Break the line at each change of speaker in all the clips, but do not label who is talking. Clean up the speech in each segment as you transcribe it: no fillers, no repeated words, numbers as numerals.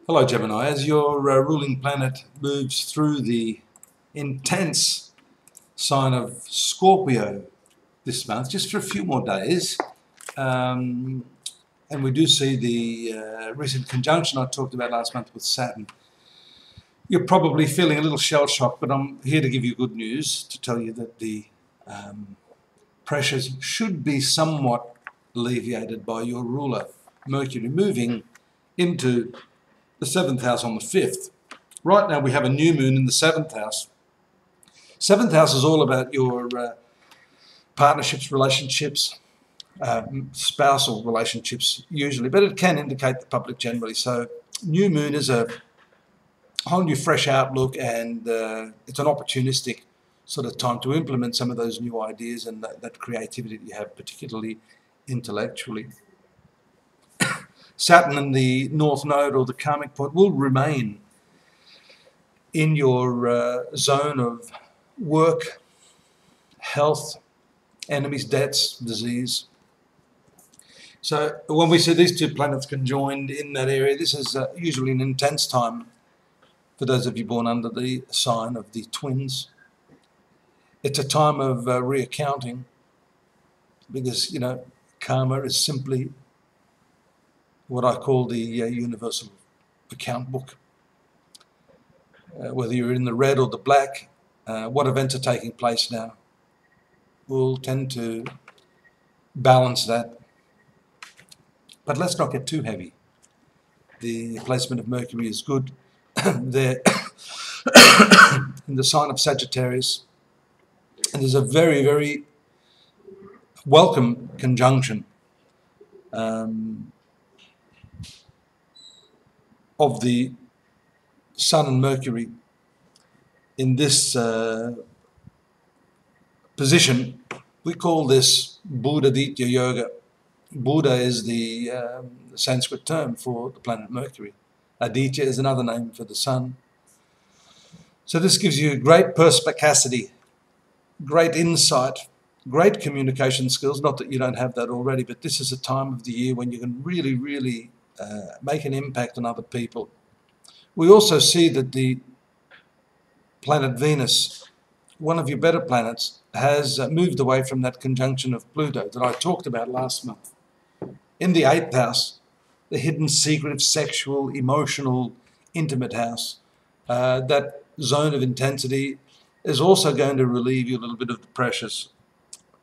Hello Gemini, as your ruling planet moves through the intense sign of Scorpio this month, just for a few more days, and we do see the recent conjunction I talked about last month with Saturn. You're probably feeling a little shell-shocked, but I'm here to give you good news, to tell you that the pressures should be somewhat alleviated by your ruler, Mercury, moving into the 7th house on the 5th. Right now we have a new moon in the 7th house. 7th house is all about your partnerships, relationships, spousal relationships usually, but it can indicate the public generally. So new moon is a whole new fresh outlook, and it's an opportunistic sort of time to implement some of those new ideas and that creativity that you have, particularly intellectually. Saturn in the North Node, or the karmic point, will remain in your zone of work, health, enemies, debts, disease. So when we see these two planets conjoined in that area, this is usually an intense time for those of you born under the sign of the twins. It's a time of reaccounting, because, you know, karma is simply what I call the universal account book. Whether you're in the red or the black, what events are taking place now will tend to balance that. But let's not get too heavy. The placement of Mercury is good there in the sign of Sagittarius, and there's a very, very welcome conjunction of the Sun and Mercury in this position. We call this Buddha-Ditya Yoga. Buddha is the Sanskrit term for the planet Mercury. Aditya is another name for the Sun. So this gives you great perspicacity, great insight, great communication skills. Not that you don't have that already, but this is a time of the year when you can really, really make an impact on other people. We also see that the planet Venus, one of your better planets, has moved away from that conjunction of Pluto that I talked about last month. In the 8th house, the hidden, secretive, sexual, emotional, intimate house, that zone of intensity is also going to relieve you a little bit of the pressures.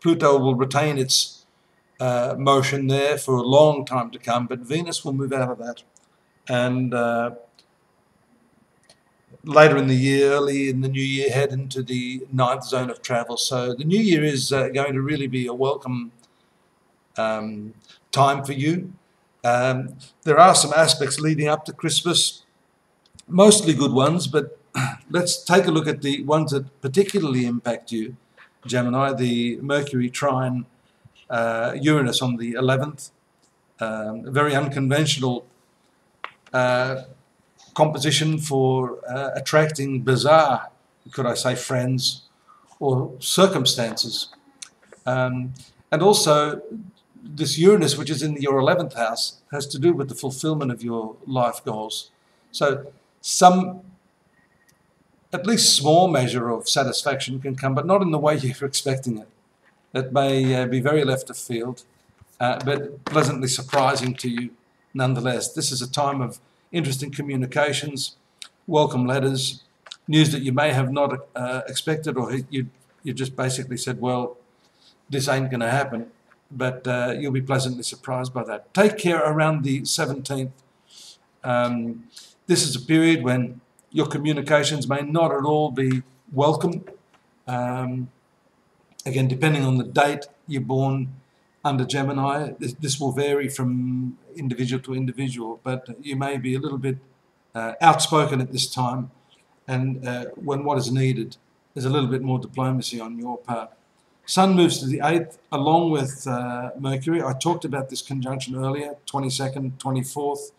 Pluto will retain its motion there for a long time to come, but Venus will move out of that. And later in the year, early in the new year, head into the 9th zone of travel. So the new year is going to really be a welcome time for you. There are some aspects leading up to Christmas, mostly good ones, but let's take a look at the ones that particularly impact you, Gemini. The Mercury trine Uranus on the 11th, very unconventional composition for attracting bizarre, could I say, friends or circumstances. And also this Uranus, which is in your 11th house, has to do with the fulfillment of your life goals. So some, at least small measure of satisfaction can come, but not in the way you're expecting it. It may be very left of field, but pleasantly surprising to you nonetheless. This is a time of interesting communications, welcome letters, news that you may have not expected, or you just basically said, well, this ain't going to happen, but you'll be pleasantly surprised by that. Take care around the 17th. This is a period when your communications may not at all be welcome. Again, depending on the date you're born under Gemini, this will vary from individual to individual, but you may be a little bit outspoken at this time, and when what is needed is a little bit more diplomacy on your part. Sun moves to the 8th along with Mercury. I talked about this conjunction earlier, 22nd, 24th,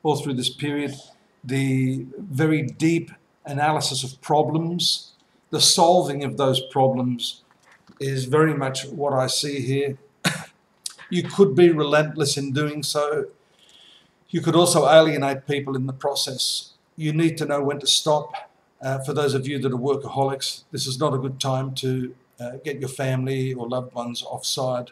all through this period. The very deep analysis of problems, the solving of those problems is very much what I see here. You could be relentless in doing so. You could also alienate people in the process. You need to know when to stop. For those of you that are workaholics, this is not a good time to get your family or loved ones offside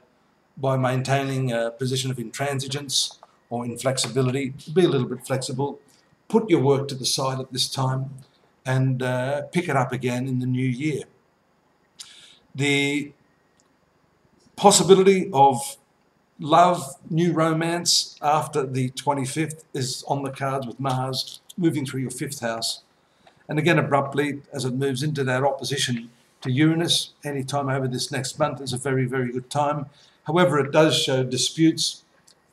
by maintaining a position of intransigence or inflexibility. Be a little bit flexible. Put your work to the side at this time and pick it up again in the new year. The possibility of love, new romance after the 25th is on the cards with Mars moving through your 5th house. And again, abruptly, as it moves into that opposition to Uranus, any time over this next month is a very, very good time. However, it does show disputes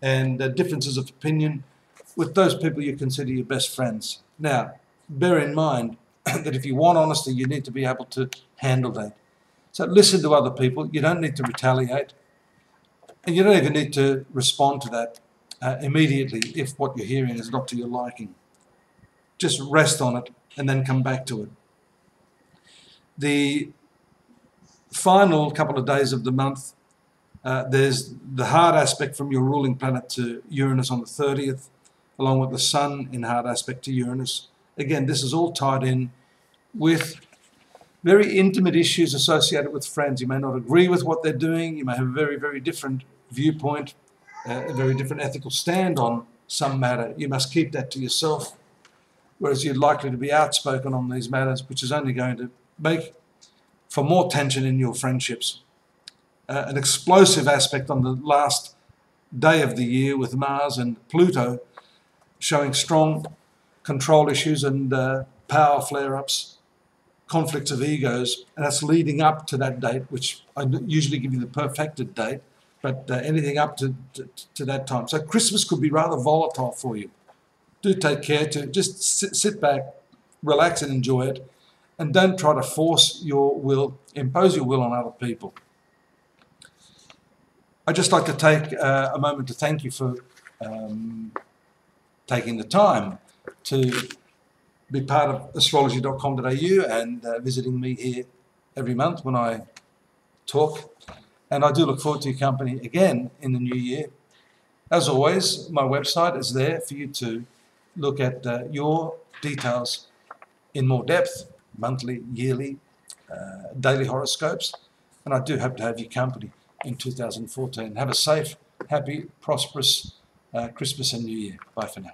and differences of opinion with those people you consider your best friends. Now, bear in mind that if you want honesty, you need to be able to handle that. So listen to other people. You don't need to retaliate. And you don't even need to respond to that immediately if what you're hearing is not to your liking. Just rest on it and then come back to it. The final couple of days of the month, there's the hard aspect from your ruling planet to Uranus on the 30th, along with the Sun in hard aspect to Uranus. Again, this is all tied in with very intimate issues associated with friends. You may not agree with what they're doing. You may have a very, very different viewpoint, a very different ethical stand on some matter. You must keep that to yourself, whereas you're likely to be outspoken on these matters, which is only going to make for more tension in your friendships. An explosive aspect on the last day of the year with Mars and Pluto showing strong control issues and power flare-ups, conflicts of egos, and that's leading up to that date, which I usually give you the perfected date, but anything up to that time. So Christmas could be rather volatile for you. Do take care to just sit back, relax and enjoy it, and don't try to force your will, impose your will on other people. I'd just like to take a moment to thank you for taking the time to be part of astrology.com.au and visiting me here every month when I talk. And I do look forward to your company again in the new year. As always, my website is there for you to look at your details in more depth, monthly, yearly, daily horoscopes. And I do hope to have your company in 2014. Have a safe, happy, prosperous Christmas and New Year. Bye for now.